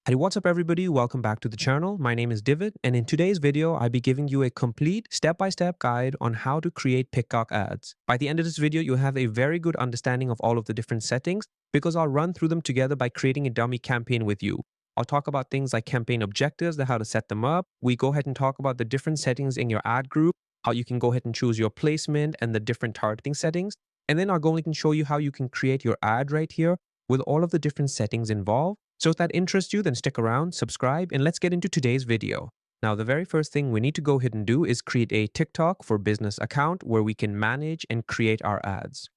Hey, what's up everybody? Welcome back to the channel. My name is David, and in today's video, I'll be giving you a complete step-by-step guide on how to create TikTok ads. By the end of this video, you'll have a very good understanding of all of the different settings because I'll run through them together by creating a dummy campaign with you. I'll talk about things like campaign objectives, how to set them up. We go ahead and talk about the different settings in your ad group, how you can go ahead and choose your placement and the different targeting settings. And then I'll go ahead and show you how you can create your ad right here with all of the different settings involved. So if that interests you, then stick around, subscribe, and let's get into today's video. Now, the very first thing we need to go ahead and do is create a TikTok for Business account where we can manage and create our ads.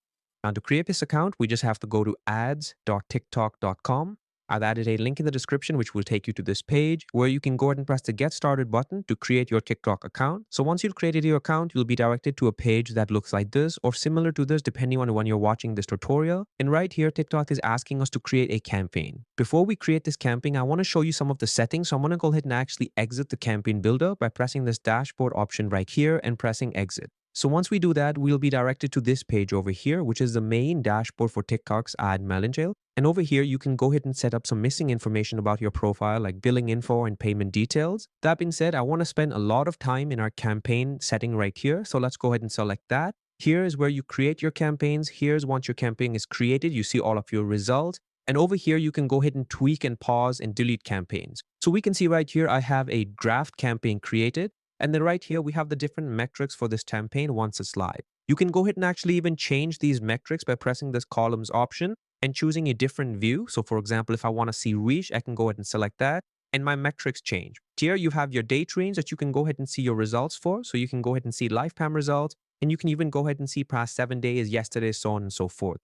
Now, to create this account, we just have to go to ads.tiktok.com. I've added a link in the description which will take you to this page where you can go ahead and press the Get Started button to create your TikTok account. So once you've created your account, you'll be directed to a page that looks like this or similar to this depending on when you're watching this tutorial. And right here, TikTok is asking us to create a campaign. Before we create this campaign, I want to show you some of the settings. So I'm going to go ahead and actually exit the campaign builder by pressing this dashboard option right here and pressing exit. So once we do that, we'll be directed to this page over here, which is the main dashboard for TikTok's ad manager. And over here, you can go ahead and set up some missing information about your profile like billing info and payment details. That being said, I want to spend a lot of time in our campaign setting right here. So let's go ahead and select that. Here is where you create your campaigns. Here's once your campaign is created, you see all of your results. And over here, you can go ahead and tweak and pause and delete campaigns. So we can see right here, I have a draft campaign created. And then right here, we have the different metrics for this campaign once it's live. You can go ahead and actually even change these metrics by pressing this columns option and choosing a different view. So for example, if I want to see reach, I can go ahead and select that and my metrics change. Here you have your date range that you can go ahead and see your results for. So you can go ahead and see lifetime results and you can even go ahead and see past 7 days, yesterday, so on and so forth.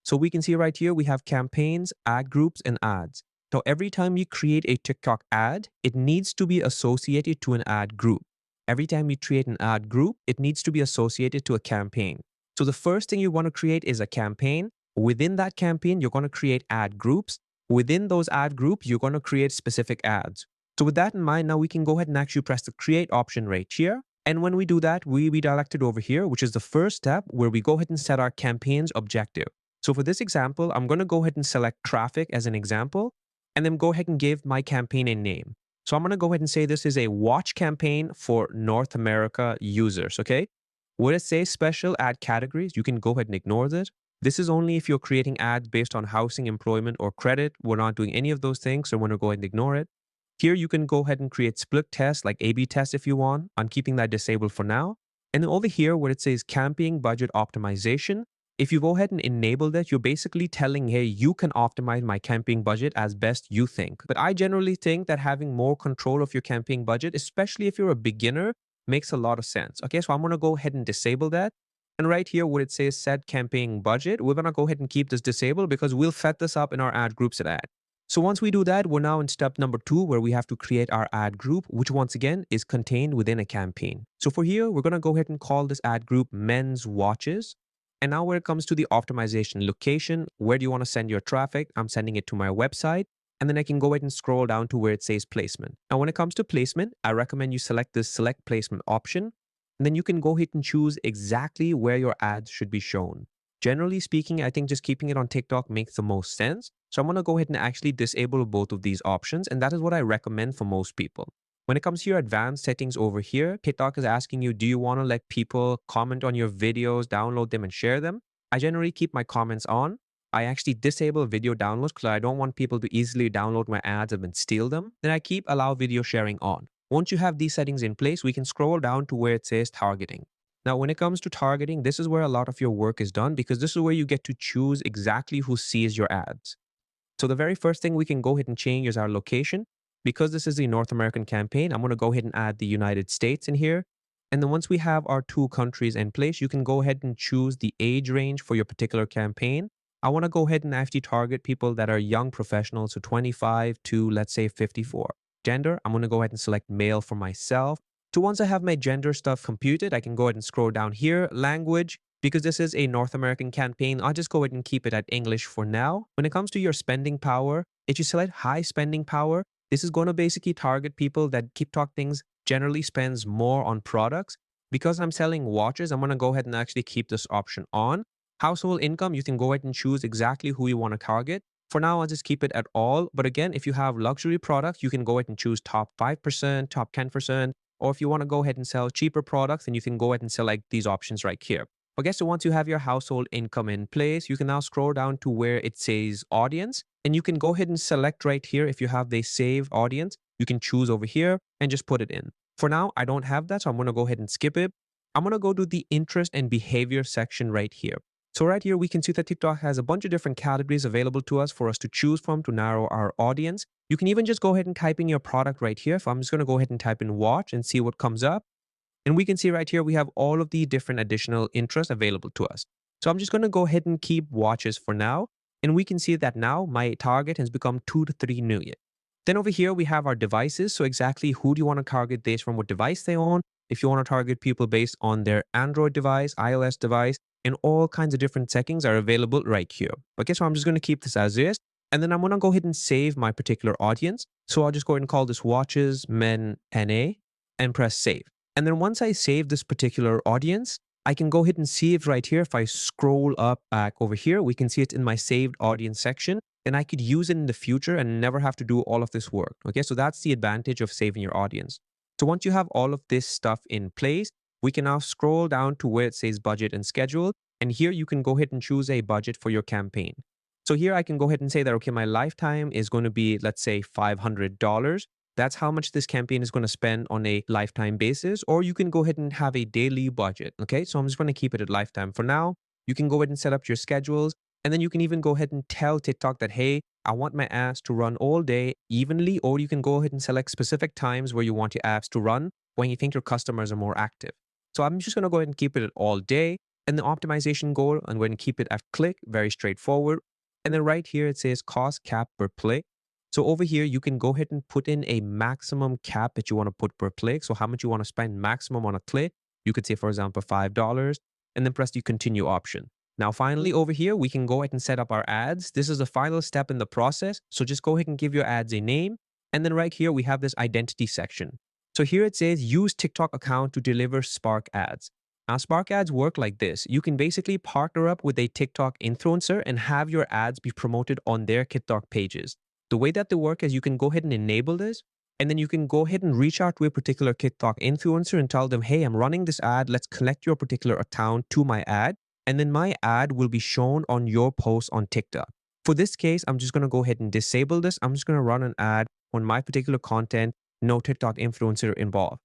So we can see right here, we have campaigns, ad groups, and ads. So every time you create a TikTok ad, it needs to be associated to an ad group. Every time you create an ad group, it needs to be associated to a campaign. So the first thing you want to create is a campaign. Within that campaign, you're going to create ad groups. Within those ad groups, you're going to create specific ads. So with that in mind, now we can go ahead and actually press the create option right here. And when we do that, we be directed over here, which is the first step where we go ahead and set our campaign's objective. So for this example, I'm going to go ahead and select traffic as an example, and then go ahead and give my campaign a name. So I'm going to go ahead and say this is a watch campaign for North America users, okay? Where it says special ad categories, you can go ahead and ignore this. This is only if you're creating ads based on housing, employment, or credit. We're not doing any of those things, so we're going to go ahead and ignore it. Here, you can go ahead and create split tests like A/B tests if you want. I'm keeping that disabled for now. And then over here where it says campaign budget optimization, if you go ahead and enable that, you're basically telling, hey, you can optimize my campaign budget as best you think. But I generally think that having more control of your campaign budget, especially if you're a beginner, makes a lot of sense. Okay, so I'm going to go ahead and disable that. And right here where it says set campaign budget, we're going to go ahead and keep this disabled because we'll set this up in our ad groups at ad. So once we do that, we're now in step number 2 where we have to create our ad group, which once again is contained within a campaign. So for here, we're going to go ahead and call this ad group men's watches. And now when it comes to the optimization location, where do you want to send your traffic? I'm sending it to my website. And then I can go ahead and scroll down to where it says placement. Now, when it comes to placement, I recommend you select this select placement option. And then you can go ahead and choose exactly where your ads should be shown. Generally speaking, I think just keeping it on TikTok makes the most sense. So I'm going to go ahead and actually disable both of these options. And that is what I recommend for most people. When it comes to your advanced settings over here, TikTok is asking you, do you want to let people comment on your videos, download them and share them? I generally keep my comments on. I actually disable video downloads because I don't want people to easily download my ads and then steal them. Then I keep allow video sharing on. Once you have these settings in place, we can scroll down to where it says targeting. Now, when it comes to targeting, this is where a lot of your work is done because this is where you get to choose exactly who sees your ads. So the very first thing we can go ahead and change is our location. Because this is a North American campaign, I'm going to go ahead and add the United States in here. And then once we have our 2 countries in place, you can go ahead and choose the age range for your particular campaign. I want to go ahead and actually target people that are young professionals, so 25 to, let's say, 54. Gender, I'm going to go ahead and select male for myself. So once I have my gender stuff computed, I can go ahead and scroll down here. Language, because this is a North American campaign, I'll just go ahead and keep it at English for now. When it comes to your spending power, if you select high spending power, this is going to basically target people that TikTok things generally spends more on products. Because I'm selling watches, I'm going to go ahead and actually keep this option on. Household income, you can go ahead and choose exactly who you want to target. For now, I'll just keep it at all. But again, if you have luxury products, you can go ahead and choose top 5%, top 10%. Or if you want to go ahead and sell cheaper products, then you can go ahead and select these options right here. Okay, so once you have your household income in place, you can now scroll down to where it says audience, and you can go ahead and select right here. If you have the saved audience, you can choose over here and just put it in. For now, I don't have that, so I'm going to go ahead and skip it. I'm going to go to the interest and behavior section right here. So right here, we can see that TikTok has a bunch of different categories available to us for us to choose from to narrow our audience. You can even just go ahead and type in your product right here. So I'm just going to go ahead and type in watch and see what comes up. And we can see right here, we have all of the different additional interests available to us. So I'm just going to go ahead and keep watches for now. And we can see that now my target has become 2 to 3 million. Then over here, we have our devices. So exactly who do you want to target based from what device they own? If you want to target people based on their Android device, iOS device, and all kinds of different settings are available right here. Okay, so I'm just going to keep this as is. And then I'm going to go ahead and save my particular audience. So I'll just go ahead and call this watches men NA and press save. And then once I save this particular audience, I can go ahead and see it right here. If I scroll up back over here, we can see it in my saved audience section, and I could use it in the future and never have to do all of this work. Okay, so that's the advantage of saving your audience. So once you have all of this stuff in place, we can now scroll down to where it says budget and schedule. And here you can go ahead and choose a budget for your campaign. So here I can go ahead and say that, okay, my lifetime is going to be, let's say $500. That's how much this campaign is going to spend on a lifetime basis. Or you can go ahead and have a daily budget. Okay, so I'm just going to keep it at lifetime for now. You can go ahead and set up your schedules. And then you can even go ahead and tell TikTok that, hey, I want my ads to run all day evenly. Or you can go ahead and select specific times where you want your ads to run when you think your customers are more active. So I'm just going to go ahead and keep it at all day. And the optimization goal, I'm going to keep it at click, very straightforward. And then right here, it says cost cap per click. So over here, you can go ahead and put in a maximum cap that you want to put per click. So how much you want to spend maximum on a click. You could say, for example, $5, and then press the continue option. Now, finally, over here, we can go ahead and set up our ads. This is the final step in the process. So just go ahead and give your ads a name. And then right here, we have this identity section. So here it says use TikTok account to deliver Spark ads. Now, Spark ads work like this. You can basically partner up with a TikTok influencer and have your ads be promoted on their TikTok pages. The way that they work is you can go ahead and enable this, and then you can go ahead and reach out to a particular TikTok influencer and tell them, hey, I'm running this ad. Let's connect your particular account to my ad. And then my ad will be shown on your post on TikTok. For this case, I'm just going to go ahead and disable this. I'm just going to run an ad on my particular content, no TikTok influencer involved.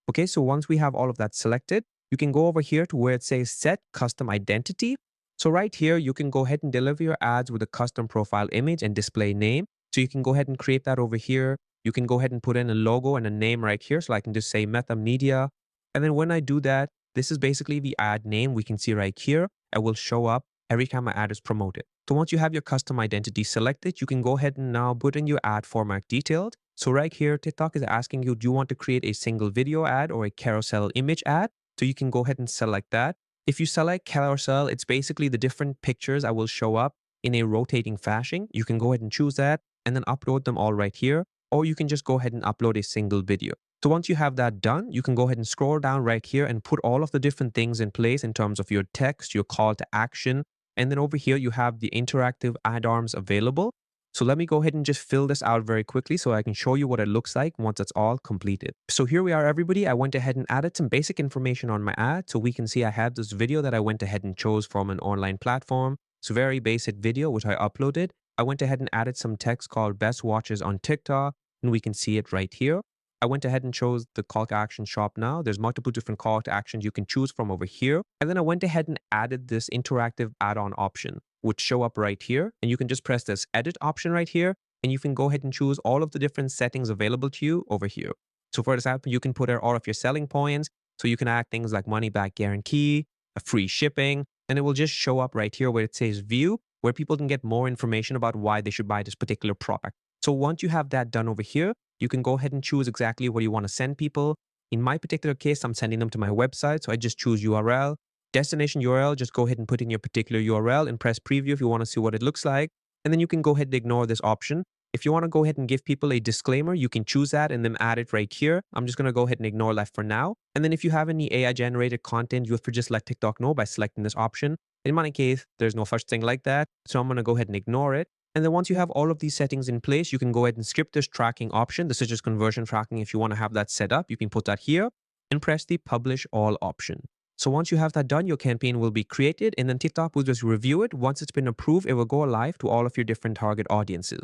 Okay, so once we have all of that selected, you can go over here to where it says set custom identity. So right here, you can go ahead and deliver your ads with a custom profile image and display name. So you can go ahead and create that over here. You can go ahead and put in a logo and a name right here. So I can just say Meta Media. And then when I do that, this is basically the ad name we can see right here. It will show up every time my ad is promoted. So once you have your custom identity selected, you can go ahead and now put in your ad format detailed. So right here, TikTok is asking you, do you want to create a single video ad or a carousel image ad? So you can go ahead and select that. If you select carousel, it's basically the different pictures that will show up in a rotating fashion. You can go ahead and choose that and then upload them all right here. Or you can just go ahead and upload a single video. So once you have that done, you can go ahead and scroll down right here and put all of the different things in place in terms of your text, your call to action. And then over here, you have the interactive ad arms available. So let me go ahead and just fill this out very quickly so I can show you what it looks like once it's all completed. So here we are, everybody. I went ahead and added some basic information on my ad. So we can see I have this video that I went ahead and chose from an online platform. It's a very basic video, which I uploaded. I went ahead and added some text called best watches on TikTok, and we can see it right here. I went ahead and chose the call to action shop now. There's multiple different call to actions you can choose from over here. And then I went ahead and added this interactive add-on option, which show up right here. And you can just press this edit option right here, and you can go ahead and choose all of the different settings available to you over here. So for example, you can put in all of your selling points. So you can add things like money back guarantee, a free shipping, and it will just show up right here where it says view, where people can get more information about why they should buy this particular product. So once you have that done over here, you can go ahead and choose exactly what you want to send people. In my particular case, I'm sending them to my website. So I just choose URL, destination URL, just go ahead and put in your particular URL and press preview if you want to see what it looks like. And then you can go ahead and ignore this option. If you want to go ahead and give people a disclaimer, you can choose that and then add it right here. I'm just going to go ahead and ignore that for now. And then if you have any AI generated content, you have to just let TikTok know by selecting this option. In my case, there's no such thing like that. So I'm going to go ahead and ignore it. And then once you have all of these settings in place, you can go ahead and skip this tracking option. This is just conversion tracking. If you want to have that set up, you can put that here and press the publish all option. So once you have that done, your campaign will be created and then TikTok will just review it. Once it's been approved, it will go live to all of your different target audiences.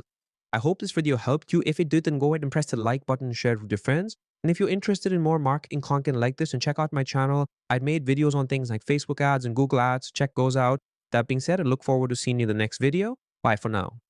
I hope this video helped you. If it did, then go ahead and press the like button and share it with your friends. And if you're interested in more marketing content like this, then check out my channel. I've made videos on things like Facebook ads and Google ads. Check those out. That being said, I look forward to seeing you in the next video. Bye for now.